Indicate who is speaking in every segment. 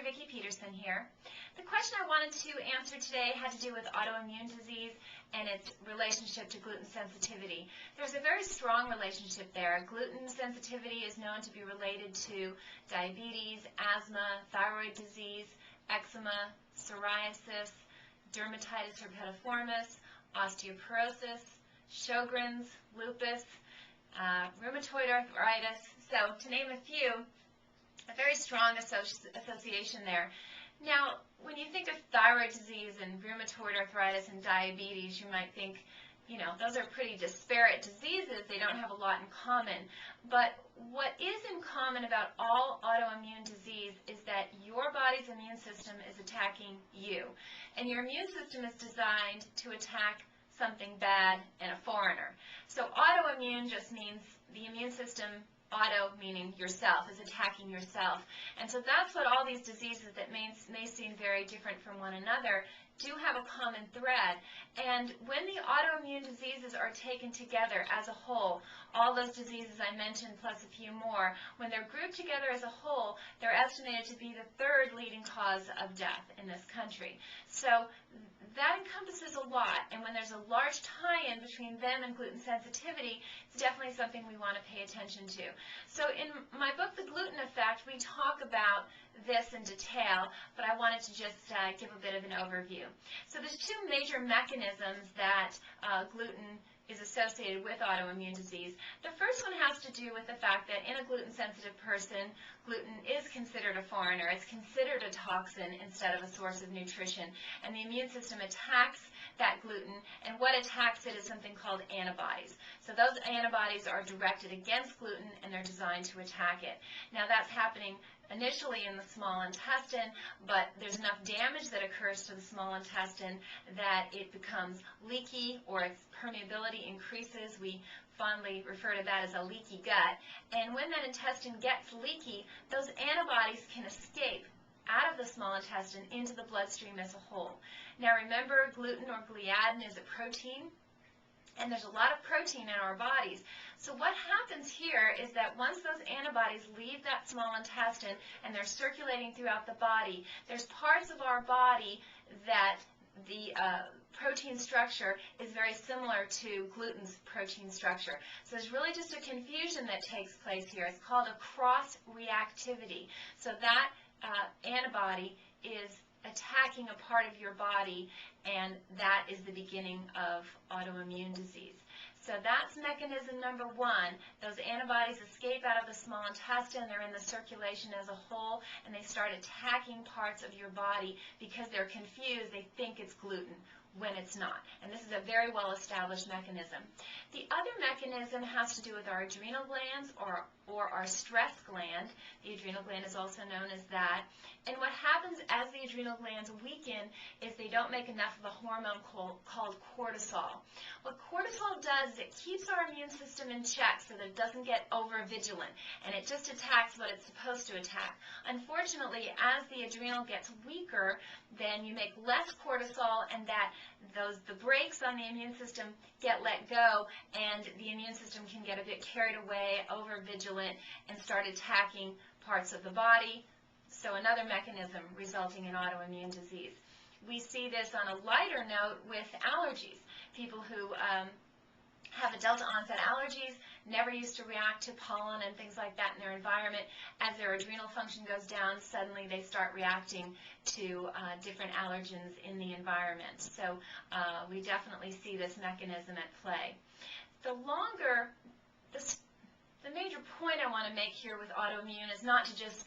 Speaker 1: Vikki Petersen here. The question I wanted to answer today had to do with autoimmune disease and its relationship to gluten sensitivity. There's a very strong relationship there. Gluten sensitivity is known to be related to diabetes, asthma, thyroid disease, eczema, psoriasis, dermatitis herpetiformis, osteoporosis, Sjogren's, lupus, rheumatoid arthritis. So to name a few, a very strong association there. Now, when you think of thyroid disease and rheumatoid arthritis and diabetes, you might think, those are pretty disparate diseases. They don't have a lot in common. But what is in common about all autoimmune disease is that your body's immune system is attacking you. And your immune system is designed to attack something bad and a foreigner. So autoimmune just means the immune system, auto meaning yourself, is attacking yourself. And so that's what all these diseases that may seem very different from one another do have a common thread. And when the autoimmune diseases are taken together as a whole, all those diseases I mentioned plus a few more, when they're grouped together as a whole, they're estimated to be the third leading cause of death in this country. So that encompasses a lot, and when there's a large tie-in between them and gluten sensitivity, it's definitely something we want to pay attention to. So in my book, The Gluten Effect, we talk about this in detail, but I wanted to just give a bit of an overview. So there's two major mechanisms that gluten is associated with autoimmune disease. The first one has to do with the fact that in a gluten-sensitive person, gluten is considered a foreigner. It's considered a toxin instead of a source of nutrition. And the immune system attacks that gluten, and what attacks it is something called antibodies. So those antibodies are directed against gluten, and they're designed to attack it. Now that's happening initially in the small intestine, but there's enough damage that occurs to the small intestine that it becomes leaky, or its permeability increases. We fondly refer to that as a leaky gut. And when that intestine gets leaky, those antibodies can escape out of the small intestine into the bloodstream as a whole. Now remember, gluten or gliadin is a protein, and there's a lot of protein in our bodies. So what happens here is that once those antibodies leave that small intestine and they're circulating throughout the body, there's parts of our body that the protein structure is very similar to gluten's protein structure. So there's really just a confusion that takes place here. It's called a cross-reactivity. So that antibody is attacking a part of your body, and that is the beginning of autoimmune disease. So that's mechanism number one. Those antibodies escape out of the small intestine, they're in the circulation as a whole, and they start attacking parts of your body because they're confused. They think it's gluten when it's not. And this is a very well-established mechanism. The other mechanism has to do with our adrenal glands, or our stress gland. The adrenal gland is also known as that. And what happens as the adrenal glands weaken is they don't make enough of a hormone called cortisol. What cortisol does is it keeps our immune system in check so that it doesn't get over-vigilant, and it just attacks what it's supposed to attack. Unfortunately, as the adrenal gets weaker, then you make less cortisol, and the brakes on the immune system get let go, and the immune system can get a bit carried away, over-vigilant, and start attacking parts of the body. So another mechanism resulting in autoimmune disease. We see this on a lighter note with allergies. People who have adult onset allergies, never used to react to pollen and things like that in their environment. As their adrenal function goes down, suddenly they start reacting to different allergens in the environment. So we definitely see this mechanism at play. The major point I want to make here with autoimmune is not to just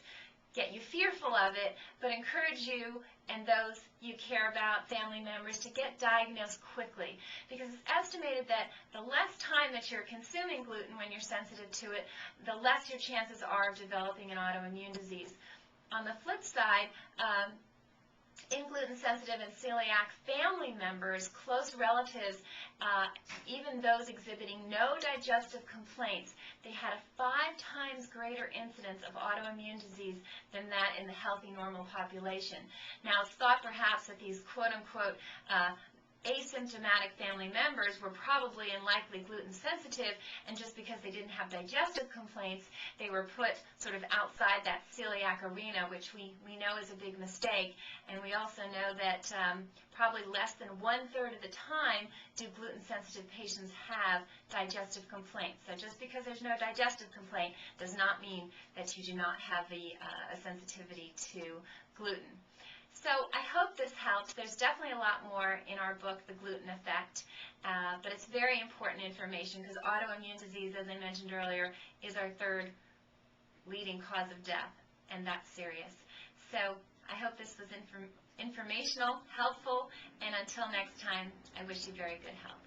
Speaker 1: get you fearful of it, but encourage you and those you care about, family members, to get diagnosed quickly. Because it's estimated that the less time that you're consuming gluten when you're sensitive to it, the less your chances are of developing an autoimmune disease. On the flip side, in gluten-sensitive and celiac family members, close relatives, even those exhibiting no digestive complaints, they had a 5 times greater incidence of autoimmune disease than that in the healthy, normal population. Now, it's thought perhaps that these quote-unquote asymptomatic family members were probably and likely gluten sensitive, and just because they didn't have digestive complaints, they were put sort of outside that celiac arena, which we know is a big mistake. And we also know that probably less than 1/3 of the time do gluten-sensitive patients have digestive complaints. So just because there's no digestive complaint does not mean that you do not have a sensitivity to gluten. So I hope this helps. There's definitely a lot more in our book, The Gluten Effect, but it's very important information because autoimmune disease, as I mentioned earlier, is our third leading cause of death, and that's serious. So I hope this was informational, helpful, and until next time, I wish you very good health.